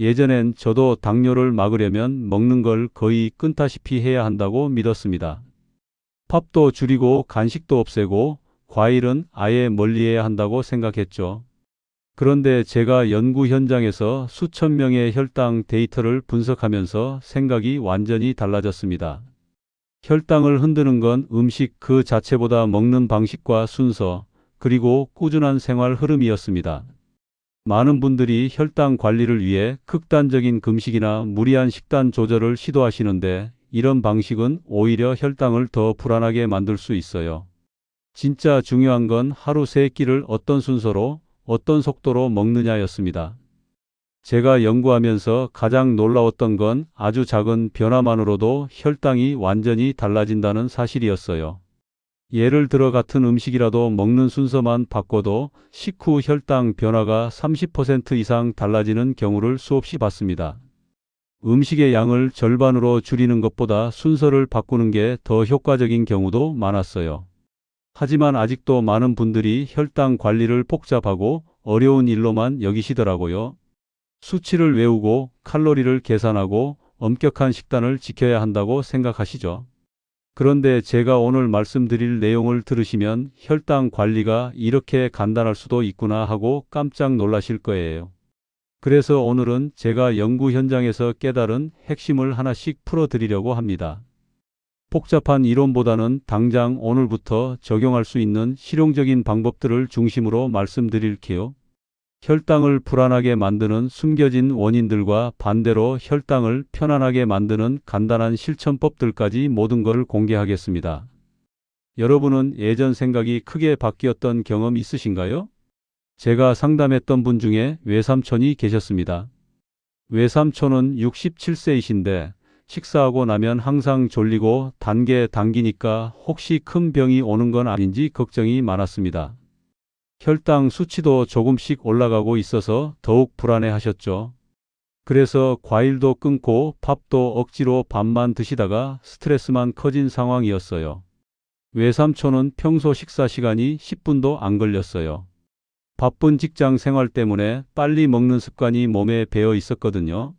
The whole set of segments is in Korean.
예전엔 저도 당뇨를 막으려면 먹는 걸 거의 끊다시피 해야 한다고 믿었습니다. 팝도 줄이고 간식도 없애고 과일은 아예 멀리해야 한다고 생각했죠. 그런데 제가 연구 현장에서 수천 명의 혈당 데이터를 분석하면서 생각이 완전히 달라졌습니다. 혈당을 흔드는 건 음식 그 자체보다 먹는 방식과 순서, 그리고 꾸준한 생활 흐름이었습니다. 많은 분들이 혈당 관리를 위해 극단적인 금식이나 무리한 식단 조절을 시도하시는데 이런 방식은 오히려 혈당을 더 불안하게 만들 수 있어요. 진짜 중요한 건 하루 세 끼를 어떤 순서로, 어떤 속도로 먹느냐였습니다. 제가 연구하면서 가장 놀라웠던 건 아주 작은 변화만으로도 혈당이 완전히 달라진다는 사실이었어요. 예를 들어 같은 음식이라도 먹는 순서만 바꿔도 식후 혈당 변화가 30% 이상 달라지는 경우를 수없이 봤습니다. 음식의 양을 절반으로 줄이는 것보다 순서를 바꾸는 게 더 효과적인 경우도 많았어요. 하지만 아직도 많은 분들이 혈당 관리를 복잡하고 어려운 일로만 여기시더라고요. 수치를 외우고 칼로리를 계산하고 엄격한 식단을 지켜야 한다고 생각하시죠. 그런데 제가 오늘 말씀드릴 내용을 들으시면 혈당 관리가 이렇게 간단할 수도 있구나 하고 깜짝 놀라실 거예요. 그래서 오늘은 제가 연구 현장에서 깨달은 핵심을 하나씩 풀어드리려고 합니다. 복잡한 이론보다는 당장 오늘부터 적용할 수 있는 실용적인 방법들을 중심으로 말씀드릴게요. 혈당을 불안하게 만드는 숨겨진 원인들과 반대로 혈당을 편안하게 만드는 간단한 실천법들까지 모든 걸 공개하겠습니다. 여러분은 예전 생각이 크게 바뀌었던 경험 있으신가요? 제가 상담했던 분 중에 외삼촌이 계셨습니다. 외삼촌은 67세이신데 식사하고 나면 항상 졸리고 단계 당기니까 혹시 큰 병이 오는 건 아닌지 걱정이 많았습니다. 혈당 수치도 조금씩 올라가고 있어서 더욱 불안해하셨죠. 그래서 과일도 끊고 밥도 억지로 밥만 드시다가 스트레스만 커진 상황이었어요. 외삼촌은 평소 식사 시간이 10분도 안 걸렸어요. 바쁜 직장 생활 때문에 빨리 먹는 습관이 몸에 배어 있었거든요.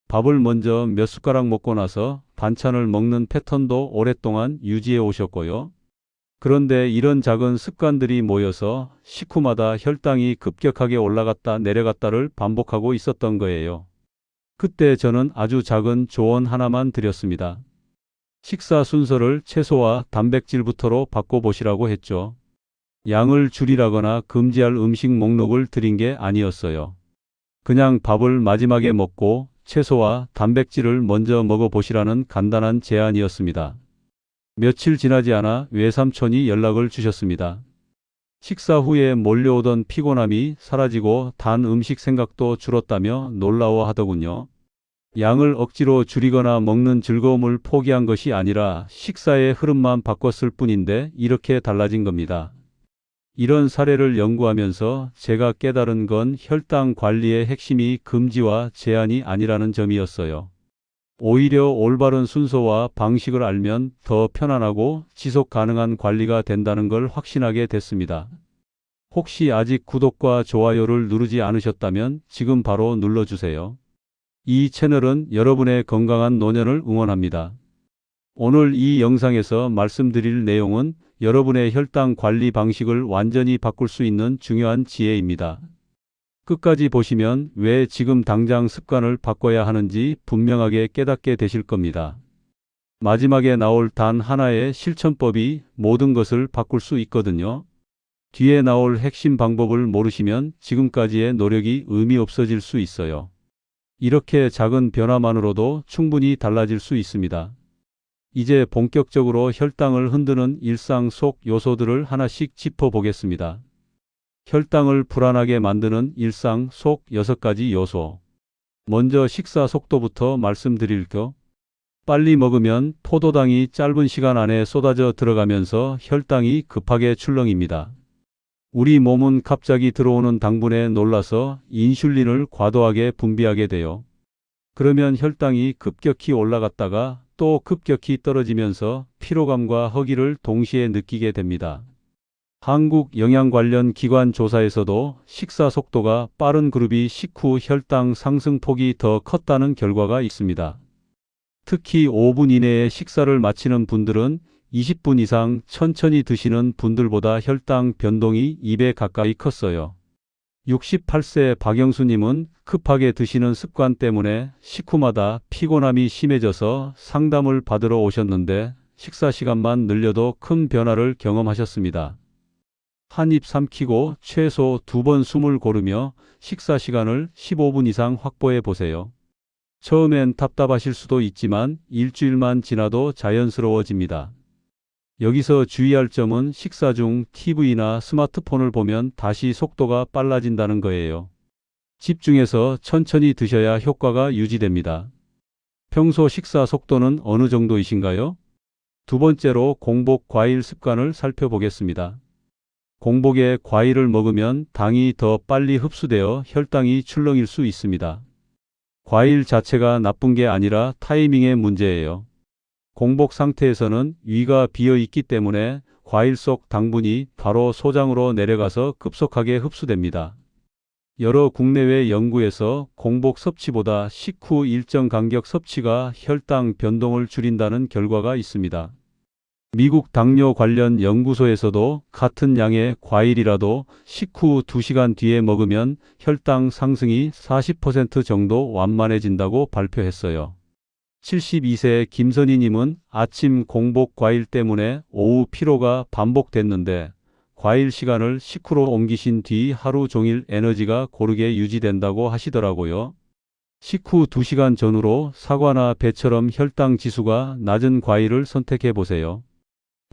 밥을 먼저 몇 숟가락 먹고 나서 반찬을 먹는 패턴도 오랫동안 유지해 오셨고요. 그런데 이런 작은 습관들이 모여서 식후마다 혈당이 급격하게 올라갔다 내려갔다를 반복하고 있었던 거예요. 그때 저는 아주 작은 조언 하나만 드렸습니다. 식사 순서를 채소와 단백질부터로 바꿔보시라고 했죠. 양을 줄이라거나 금지할 음식 목록을 드린 게 아니었어요. 그냥 밥을 마지막에 먹고 채소와 단백질을 먼저 먹어보시라는 간단한 제안이었습니다. 며칠 지나지 않아 외삼촌이 연락을 주셨습니다. 식사 후에 몰려오던 피곤함이 사라지고 단 음식 생각도 줄었다며 놀라워하더군요. 양을 억지로 줄이거나 먹는 즐거움을 포기한 것이 아니라 식사의 흐름만 바꿨을 뿐인데 이렇게 달라진 겁니다. 이런 사례를 연구하면서 제가 깨달은 건 혈당 관리의 핵심이 금지와 제한이 아니라는 점이었어요. 오히려 올바른 순서와 방식을 알면 더 편안하고 지속 가능한 관리가 된다는 걸 확신하게 됐습니다. 혹시 아직 구독과 좋아요를 누르지 않으셨다면 지금 바로 눌러주세요. 이 채널은 여러분의 건강한 노년을 응원합니다. 오늘 이 영상에서 말씀드릴 내용은 여러분의 혈당 관리 방식을 완전히 바꿀 수 있는 중요한 지혜입니다. 끝까지 보시면 왜 지금 당장 습관을 바꿔야 하는지 분명하게 깨닫게 되실 겁니다. 마지막에 나올 단 하나의 실천법이 모든 것을 바꿀 수 있거든요. 뒤에 나올 핵심 방법을 모르시면 지금까지의 노력이 의미 없어질 수 있어요. 이렇게 작은 변화만으로도 충분히 달라질 수 있습니다. 이제 본격적으로 혈당을 흔드는 일상 속 요소들을 하나씩 짚어보겠습니다. 혈당을 불안하게 만드는 일상 속 6가지 요소. 먼저 식사 속도부터 말씀드릴게요. 빨리 먹으면 포도당이 짧은 시간 안에 쏟아져 들어가면서 혈당이 급하게 출렁입니다. 우리 몸은 갑자기 들어오는 당분에 놀라서 인슐린을 과도하게 분비하게 돼요. 그러면 혈당이 급격히 올라갔다가 또 급격히 떨어지면서 피로감과 허기를 동시에 느끼게 됩니다. 한국영양관련기관 조사에서도 식사 속도가 빠른 그룹이 식후 혈당 상승폭이 더 컸다는 결과가 있습니다. 특히 5분 이내에 식사를 마치는 분들은 20분 이상 천천히 드시는 분들보다 혈당 변동이 2배 가까이 컸어요. 68세 박영수님은 급하게 드시는 습관 때문에 식후마다 피곤함이 심해져서 상담을 받으러 오셨는데 식사 시간만 늘려도 큰 변화를 경험하셨습니다. 한 입 삼키고 최소 2번 숨을 고르며 식사 시간을 15분 이상 확보해 보세요. 처음엔 답답하실 수도 있지만 일주일만 지나도 자연스러워집니다. 여기서 주의할 점은 식사 중 TV나 스마트폰을 보면 다시 속도가 빨라진다는 거예요. 집중해서 천천히 드셔야 효과가 유지됩니다. 평소 식사 속도는 어느 정도이신가요? 두 번째로 공복 과일 습관을 살펴보겠습니다. 공복에 과일을 먹으면 당이 더 빨리 흡수되어 혈당이 출렁일 수 있습니다. 과일 자체가 나쁜 게 아니라 타이밍의 문제예요. 공복 상태에서는 위가 비어 있기 때문에 과일 속 당분이 바로 소장으로 내려가서 급속하게 흡수됩니다. 여러 국내외 연구에서 공복 섭취보다 식후 일정 간격 섭취가 혈당 변동을 줄인다는 결과가 있습니다. 미국 당뇨 관련 연구소에서도 같은 양의 과일이라도 식후 2시간 뒤에 먹으면 혈당 상승이 40% 정도 완만해진다고 발표했어요. 72세 김선희님은 아침 공복 과일 때문에 오후 피로가 반복됐는데 과일 시간을 식후로 옮기신 뒤 하루 종일 에너지가 고르게 유지된다고 하시더라고요. 식후 2시간 전후로 사과나 배처럼 혈당 지수가 낮은 과일을 선택해 보세요.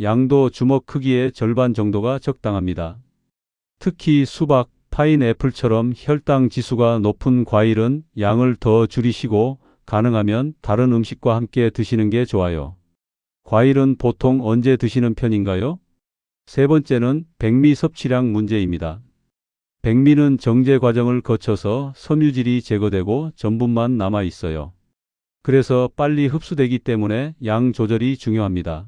양도 주먹 크기의 절반 정도가 적당합니다. 특히 수박, 파인애플처럼 혈당 지수가 높은 과일은 양을 더 줄이시고 가능하면 다른 음식과 함께 드시는 게 좋아요. 과일은 보통 언제 드시는 편인가요? 세 번째는 백미 섭취량 문제입니다. 백미는 정제 과정을 거쳐서 섬유질이 제거되고 전분만 남아 있어요. 그래서 빨리 흡수되기 때문에 양 조절이 중요합니다.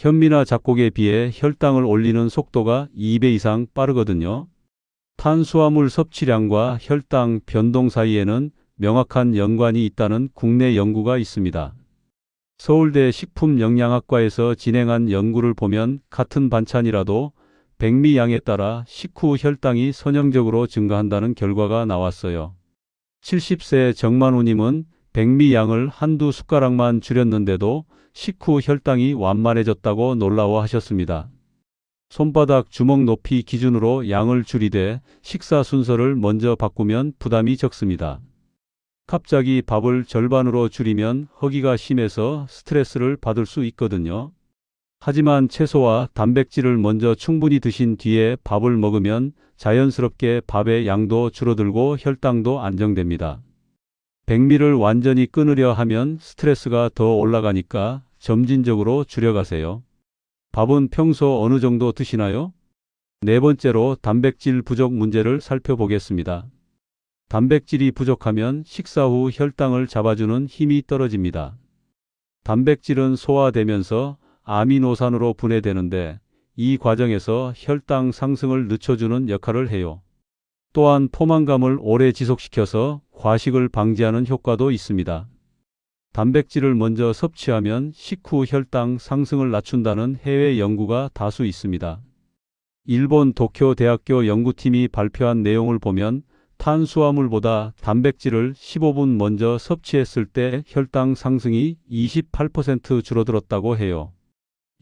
현미나 잡곡에 비해 혈당을 올리는 속도가 2배 이상 빠르거든요. 탄수화물 섭취량과 혈당 변동 사이에는 명확한 연관이 있다는 국내 연구가 있습니다. 서울대 식품영양학과에서 진행한 연구를 보면 같은 반찬이라도 백미 양에 따라 식후 혈당이 선형적으로 증가한다는 결과가 나왔어요. 70세 정만우님은 백미 양을 한두 숟가락만 줄였는데도 식후 혈당이 완만해졌다고 놀라워하셨습니다. 손바닥 주먹 높이 기준으로 양을 줄이되 식사 순서를 먼저 바꾸면 부담이 적습니다. 갑자기 밥을 절반으로 줄이면 허기가 심해서 스트레스를 받을 수 있거든요. 하지만 채소와 단백질을 먼저 충분히 드신 뒤에 밥을 먹으면 자연스럽게 밥의 양도 줄어들고 혈당도 안정됩니다. 백미를 완전히 끊으려 하면 스트레스가 더 올라가니까 점진적으로 줄여가세요. 밥은 평소 어느 정도 드시나요? 네 번째로 단백질 부족 문제를 살펴보겠습니다. 단백질이 부족하면 식사 후 혈당을 잡아주는 힘이 떨어집니다. 단백질은 소화되면서 아미노산으로 분해되는데 이 과정에서 혈당 상승을 늦춰주는 역할을 해요. 또한 포만감을 오래 지속시켜서 과식을 방지하는 효과도 있습니다. 단백질을 먼저 섭취하면 식후 혈당 상승을 낮춘다는 해외 연구가 다수 있습니다. 일본 도쿄대학교 연구팀이 발표한 내용을 보면 탄수화물보다 단백질을 15분 먼저 섭취했을 때 혈당 상승이 28% 줄어들었다고 해요.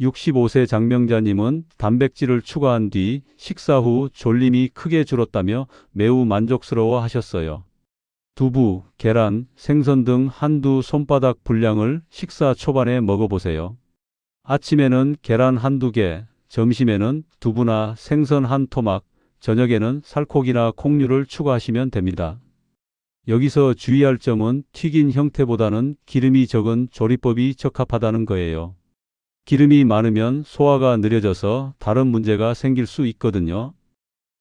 65세 장명자님은 단백질을 추가한 뒤 식사 후 졸림이 크게 줄었다며 매우 만족스러워 하셨어요. 두부, 계란, 생선 등 한두 손바닥 분량을 식사 초반에 먹어보세요. 아침에는 계란 한두 개, 점심에는 두부나 생선 한 토막, 저녁에는 살코기나 콩류를 추가하시면 됩니다. 여기서 주의할 점은 튀긴 형태보다는 기름이 적은 조리법이 적합하다는 거예요. 기름이 많으면 소화가 느려져서 다른 문제가 생길 수 있거든요.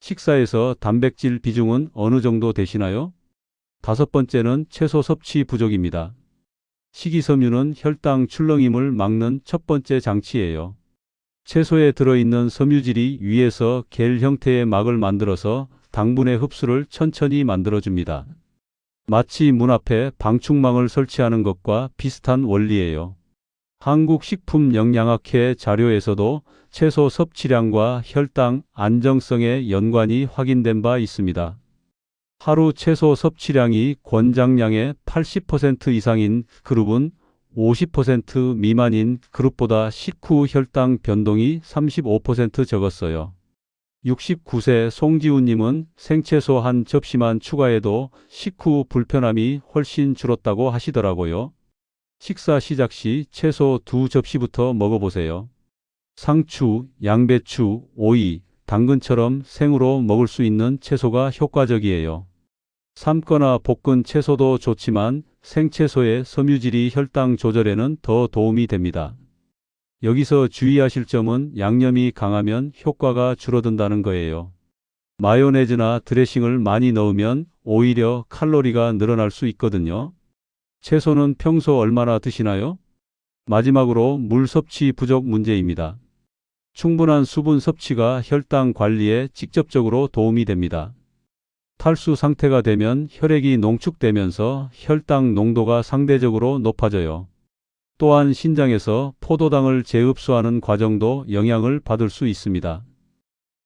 식사에서 단백질 비중은 어느 정도 되시나요? 다섯 번째는 채소 섭취 부족입니다. 식이섬유는 혈당 출렁임을 막는 첫 번째 장치예요. 채소에 들어있는 섬유질이 위에서 겔 형태의 막을 만들어서 당분의 흡수를 천천히 만들어줍니다. 마치 문 앞에 방충망을 설치하는 것과 비슷한 원리예요. 한국식품영양학회 자료에서도 채소 섭취량과 혈당 안정성의 연관이 확인된 바 있습니다. 하루 채소 섭취량이 권장량의 80% 이상인 그룹은 50% 미만인 그룹보다 식후 혈당 변동이 35% 적었어요. 69세 송지훈님은 생채소 한 접시만 추가해도 식후 불편함이 훨씬 줄었다고 하시더라고요. 식사 시작 시 채소 2접시부터 먹어보세요. 상추, 양배추, 오이, 당근처럼 생으로 먹을 수 있는 채소가 효과적이에요. 삶거나 볶은 채소도 좋지만 생채소의 섬유질이 혈당 조절에는 더 도움이 됩니다. 여기서 주의하실 점은 양념이 강하면 효과가 줄어든다는 거예요. 마요네즈나 드레싱을 많이 넣으면 오히려 칼로리가 늘어날 수 있거든요. 채소는 평소 얼마나 드시나요? 마지막으로 물 섭취 부족 문제입니다. 충분한 수분 섭취가 혈당 관리에 직접적으로 도움이 됩니다. 탈수 상태가 되면 혈액이 농축되면서 혈당 농도가 상대적으로 높아져요. 또한 신장에서 포도당을 재흡수하는 과정도 영향을 받을 수 있습니다.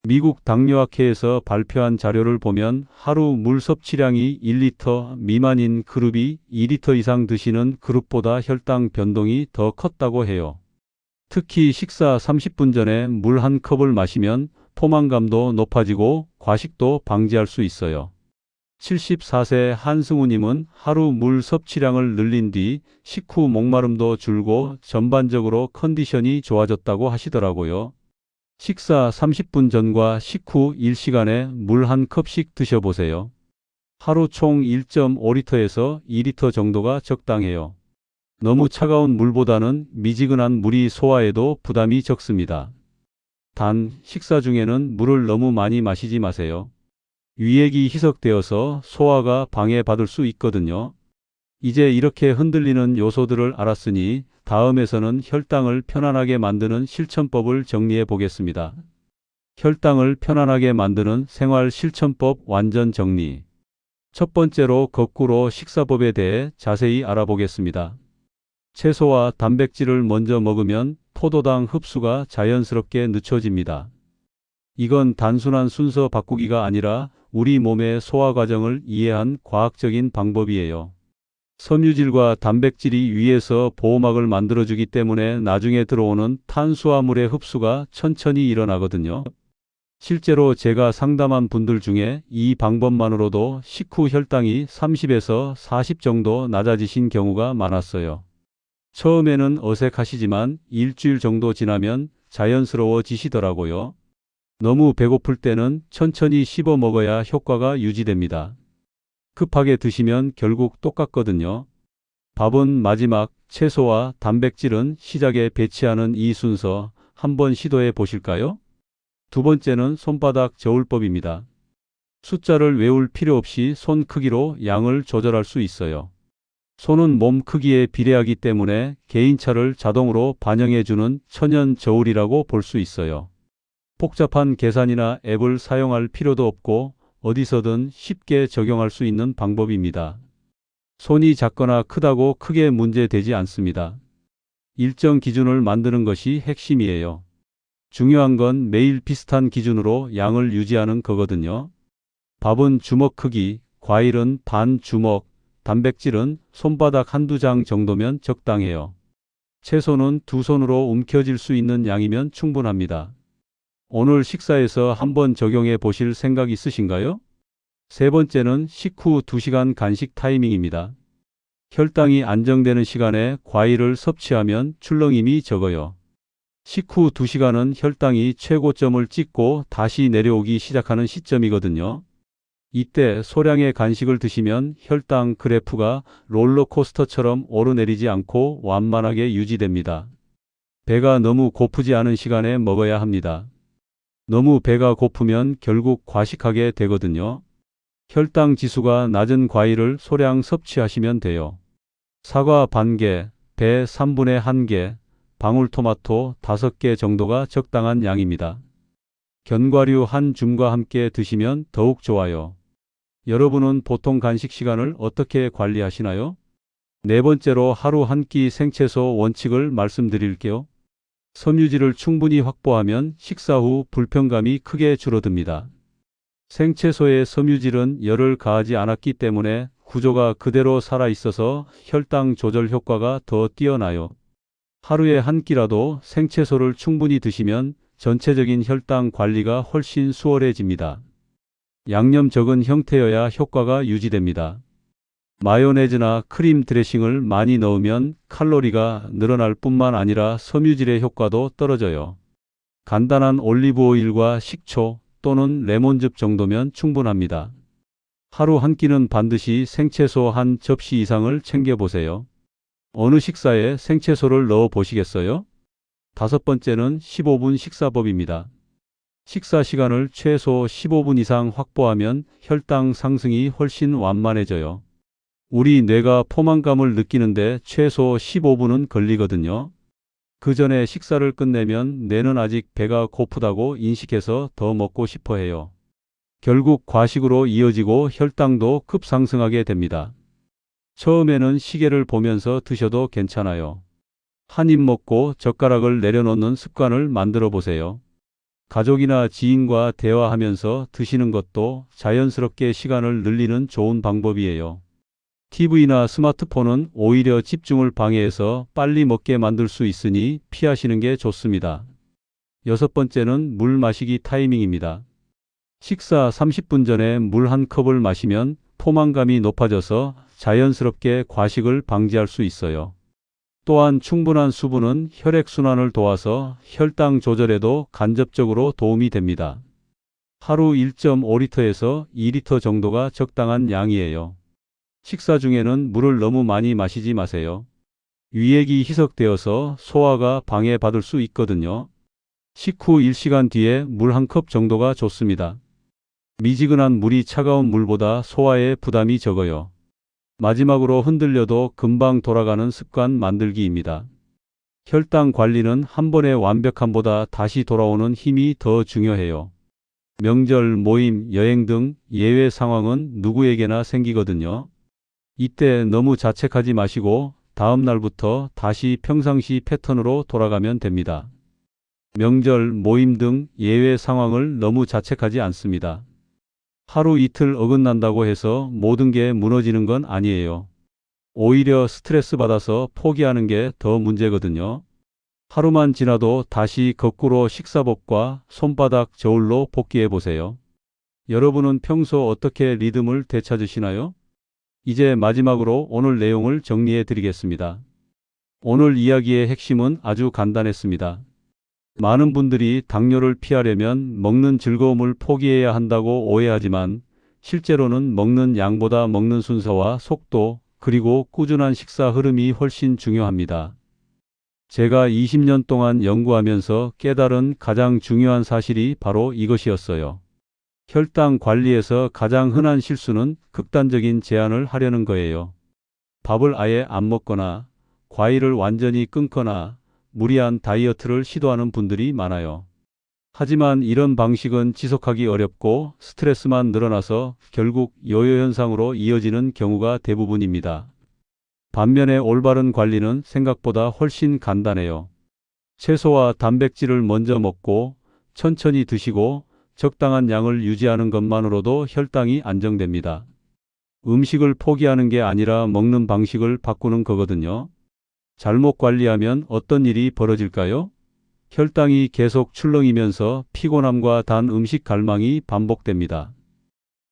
미국 당뇨학회에서 발표한 자료를 보면 하루 물 섭취량이 1리터 미만인 그룹이 2리터 이상 드시는 그룹보다 혈당 변동이 더 컸다고 해요. 특히 식사 30분 전에 물 한 컵을 마시면 포만감도 높아지고 과식도 방지할 수 있어요. 74세 한승우님은 하루 물 섭취량을 늘린 뒤 식후 목마름도 줄고 전반적으로 컨디션이 좋아졌다고 하시더라고요. 식사 30분 전과 식후 1시간에 물 한 컵씩 드셔보세요. 하루 총 1.5리터에서 2리터 정도가 적당해요. 너무 차가운 물보다는 미지근한 물이 소화에도 부담이 적습니다. 단, 식사 중에는 물을 너무 많이 마시지 마세요. 위액이 희석되어서 소화가 방해받을 수 있거든요. 이제 이렇게 흔들리는 요소들을 알았으니 다음에서는 혈당을 편안하게 만드는 실천법을 정리해 보겠습니다. 혈당을 편안하게 만드는 생활 실천법 완전 정리. 첫 번째로 거꾸로 식사법에 대해 자세히 알아보겠습니다. 채소와 단백질을 먼저 먹으면 포도당 흡수가 자연스럽게 늦춰집니다. 이건 단순한 순서 바꾸기가 아니라 우리 몸의 소화 과정을 이해한 과학적인 방법이에요. 섬유질과 단백질이 위에서 보호막을 만들어주기 때문에 나중에 들어오는 탄수화물의 흡수가 천천히 일어나거든요. 실제로 제가 상담한 분들 중에 이 방법만으로도 식후 혈당이 30에서 40 정도 낮아지신 경우가 많았어요. 처음에는 어색하시지만 일주일 정도 지나면 자연스러워지시더라고요. 너무 배고플 때는 천천히 씹어 먹어야 효과가 유지됩니다. 급하게 드시면 결국 똑같거든요. 밥은 마지막, 채소와 단백질은 시작에 배치하는 이 순서 한번 시도해 보실까요? 두 번째는 손바닥 저울법입니다. 숫자를 외울 필요 없이 손 크기로 양을 조절할 수 있어요. 손은 몸 크기에 비례하기 때문에 개인차를 자동으로 반영해주는 천연 저울이라고 볼 수 있어요. 복잡한 계산이나 앱을 사용할 필요도 없고 어디서든 쉽게 적용할 수 있는 방법입니다. 손이 작거나 크다고 크게 문제되지 않습니다. 일정 기준을 만드는 것이 핵심이에요. 중요한 건 매일 비슷한 기준으로 양을 유지하는 거거든요. 밥은 주먹 크기, 과일은 반 주먹, 단백질은 손바닥 한두 장 정도면 적당해요. 채소는 두 손으로 움켜쥘 수 있는 양이면 충분합니다. 오늘 식사에서 한번 적용해 보실 생각 있으신가요? 세 번째는 식후 2시간 간식 타이밍입니다. 혈당이 안정되는 시간에 과일을 섭취하면 출렁임이 적어요. 식후 2시간은 혈당이 최고점을 찍고 다시 내려오기 시작하는 시점이거든요. 이때 소량의 간식을 드시면 혈당 그래프가 롤러코스터처럼 오르내리지 않고 완만하게 유지됩니다. 배가 너무 고프지 않은 시간에 먹어야 합니다. 너무 배가 고프면 결국 과식하게 되거든요. 혈당 지수가 낮은 과일을 소량 섭취하시면 돼요. 사과 반 개, 배 3분의 1개, 방울토마토 5개 정도가 적당한 양입니다. 견과류 한 줌과 함께 드시면 더욱 좋아요. 여러분은 보통 간식 시간을 어떻게 관리하시나요? 네 번째로 하루 한 끼 생채소 원칙을 말씀드릴게요. 섬유질을 충분히 확보하면 식사 후 불편감이 크게 줄어듭니다. 생채소의 섬유질은 열을 가하지 않았기 때문에 구조가 그대로 살아있어서 혈당 조절 효과가 더 뛰어나요. 하루에 한 끼라도 생채소를 충분히 드시면 전체적인 혈당 관리가 훨씬 수월해집니다. 양념 적은 형태여야 효과가 유지됩니다. 마요네즈나 크림 드레싱을 많이 넣으면 칼로리가 늘어날 뿐만 아니라 섬유질의 효과도 떨어져요. 간단한 올리브 오일과 식초 또는 레몬즙 정도면 충분합니다. 하루 한 끼는 반드시 생채소 한 접시 이상을 챙겨보세요. 어느 식사에 생채소를 넣어 보시겠어요? 다섯 번째는 15분 식사법입니다. 식사 시간을 최소 15분 이상 확보하면 혈당 상승이 훨씬 완만해져요. 우리 뇌가 포만감을 느끼는데 최소 15분은 걸리거든요. 그 전에 식사를 끝내면 뇌는 아직 배가 고프다고 인식해서 더 먹고 싶어 해요. 결국 과식으로 이어지고 혈당도 급상승하게 됩니다. 처음에는 시계를 보면서 드셔도 괜찮아요. 한 입 먹고 젓가락을 내려놓는 습관을 만들어 보세요. 가족이나 지인과 대화하면서 드시는 것도 자연스럽게 시간을 늘리는 좋은 방법이에요. TV나 스마트폰은 오히려 집중을 방해해서 빨리 먹게 만들 수 있으니 피하시는 게 좋습니다. 여섯 번째는 물 마시기 타이밍입니다. 식사 30분 전에 물 한 컵을 마시면 포만감이 높아져서 자연스럽게 과식을 방지할 수 있어요. 또한 충분한 수분은 혈액순환을 도와서 혈당 조절에도 간접적으로 도움이 됩니다. 하루 1.5리터에서 2리터 정도가 적당한 양이에요. 식사 중에는 물을 너무 많이 마시지 마세요. 위액이 희석되어서 소화가 방해받을 수 있거든요. 식후 1시간 뒤에 물 한 컵 정도가 좋습니다. 미지근한 물이 차가운 물보다 소화에 부담이 적어요. 마지막으로 흔들려도 금방 돌아가는 습관 만들기입니다. 혈당 관리는 한 번의 완벽함보다 다시 돌아오는 힘이 더 중요해요. 명절, 모임, 여행 등 예외 상황은 누구에게나 생기거든요. 이때 너무 자책하지 마시고 다음 날부터 다시 평상시 패턴으로 돌아가면 됩니다. 명절, 모임 등 예외 상황을 너무 자책하지 않습니다. 하루 이틀 어긋난다고 해서 모든 게 무너지는 건 아니에요. 오히려 스트레스 받아서 포기하는 게 더 문제거든요. 하루만 지나도 다시 거꾸로 식사법과 손바닥 저울로 복귀해 보세요. 여러분은 평소 어떻게 리듬을 되찾으시나요? 이제 마지막으로 오늘 내용을 정리해 드리겠습니다. 오늘 이야기의 핵심은 아주 간단했습니다. 많은 분들이 당뇨를 피하려면 먹는 즐거움을 포기해야 한다고 오해하지만 실제로는 먹는 양보다 먹는 순서와 속도 그리고 꾸준한 식사 흐름이 훨씬 중요합니다. 제가 20년 동안 연구하면서 깨달은 가장 중요한 사실이 바로 이것이었어요. 혈당 관리에서 가장 흔한 실수는 극단적인 제한을 하려는 거예요. 밥을 아예 안 먹거나 과일을 완전히 끊거나 무리한 다이어트를 시도하는 분들이 많아요. 하지만 이런 방식은 지속하기 어렵고 스트레스만 늘어나서 결국 요요 현상으로 이어지는 경우가 대부분입니다. 반면에 올바른 관리는 생각보다 훨씬 간단해요. 채소와 단백질을 먼저 먹고 천천히 드시고 적당한 양을 유지하는 것만으로도 혈당이 안정됩니다. 음식을 포기하는 게 아니라 먹는 방식을 바꾸는 거거든요. 잘못 관리하면 어떤 일이 벌어질까요? 혈당이 계속 출렁이면서 피곤함과 단 음식 갈망이 반복됩니다.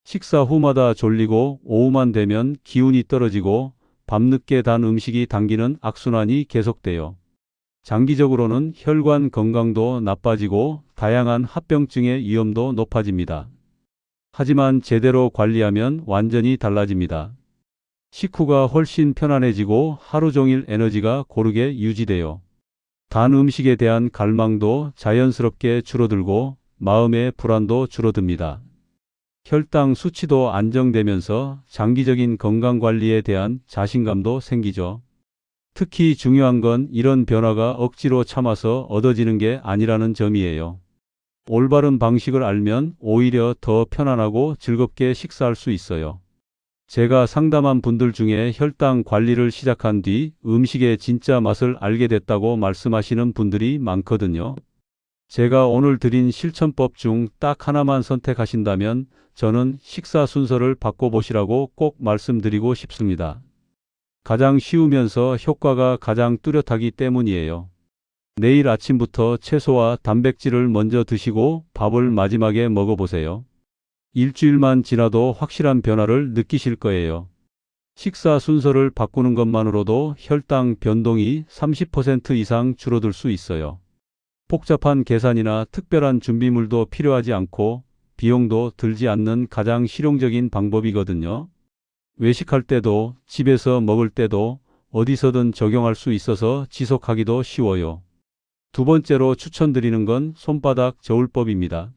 식사 후마다 졸리고 오후만 되면 기운이 떨어지고 밤늦게 단 음식이 당기는 악순환이 계속돼요. 장기적으로는 혈관 건강도 나빠지고 다양한 합병증의 위험도 높아집니다. 하지만 제대로 관리하면 완전히 달라집니다. 식후가 훨씬 편안해지고 하루 종일 에너지가 고르게 유지돼요. 단 음식에 대한 갈망도 자연스럽게 줄어들고 마음의 불안도 줄어듭니다. 혈당 수치도 안정되면서 장기적인 건강관리에 대한 자신감도 생기죠. 특히 중요한 건 이런 변화가 억지로 참아서 얻어지는 게 아니라는 점이에요. 올바른 방식을 알면 오히려 더 편안하고 즐겁게 식사할 수 있어요. 제가 상담한 분들 중에 혈당 관리를 시작한 뒤 음식의 진짜 맛을 알게 됐다고 말씀하시는 분들이 많거든요. 제가 오늘 드린 실천법 중 딱 하나만 선택하신다면 저는 식사 순서를 바꿔보시라고 꼭 말씀드리고 싶습니다. 가장 쉬우면서 효과가 가장 뚜렷하기 때문이에요. 내일 아침부터 채소와 단백질을 먼저 드시고 밥을 마지막에 먹어보세요. 일주일만 지나도 확실한 변화를 느끼실 거예요. 식사 순서를 바꾸는 것만으로도 혈당 변동이 30% 이상 줄어들 수 있어요. 복잡한 계산이나 특별한 준비물도 필요하지 않고 비용도 들지 않는 가장 실용적인 방법이거든요. 외식할 때도 집에서 먹을 때도 어디서든 적용할 수 있어서 지속하기도 쉬워요. 두 번째로 추천드리는 건 손바닥 저울법입니다.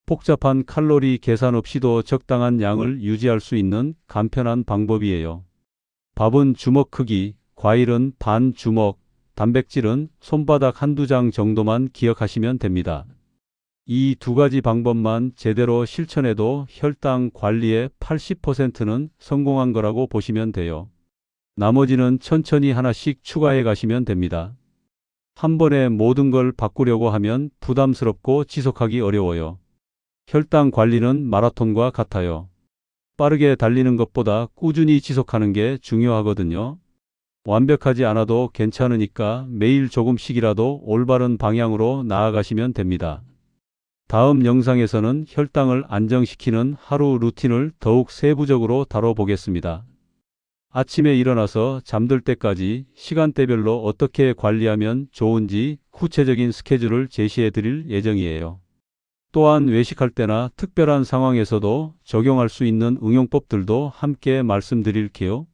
복잡한 칼로리 계산 없이도 적당한 양을 유지할 수 있는 간편한 방법이에요. 밥은 주먹 크기, 과일은 반 주먹, 단백질은 손바닥 한두 장 정도만 기억하시면 됩니다. 이 두 가지 방법만 제대로 실천해도 혈당 관리의 80%는 성공한 거라고 보시면 돼요. 나머지는 천천히 하나씩 추가해 가시면 됩니다. 한 번에 모든 걸 바꾸려고 하면 부담스럽고 지속하기 어려워요. 혈당 관리는 마라톤과 같아요. 빠르게 달리는 것보다 꾸준히 지속하는 게 중요하거든요. 완벽하지 않아도 괜찮으니까 매일 조금씩이라도 올바른 방향으로 나아가시면 됩니다. 다음 영상에서는 혈당을 안정시키는 하루 루틴을 더욱 세부적으로 다뤄보겠습니다. 아침에 일어나서 잠들 때까지 시간대별로 어떻게 관리하면 좋은지 구체적인 스케줄을 제시해 드릴 예정이에요. 또한 외식할 때나 특별한 상황에서도 적용할 수 있는 응용법들도 함께 말씀드릴게요.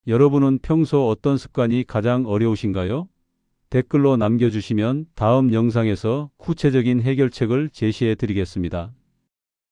여러분은 평소 어떤 습관이 가장 어려우신가요? 댓글로 남겨주시면 다음 영상에서 구체적인 해결책을 제시해 드리겠습니다.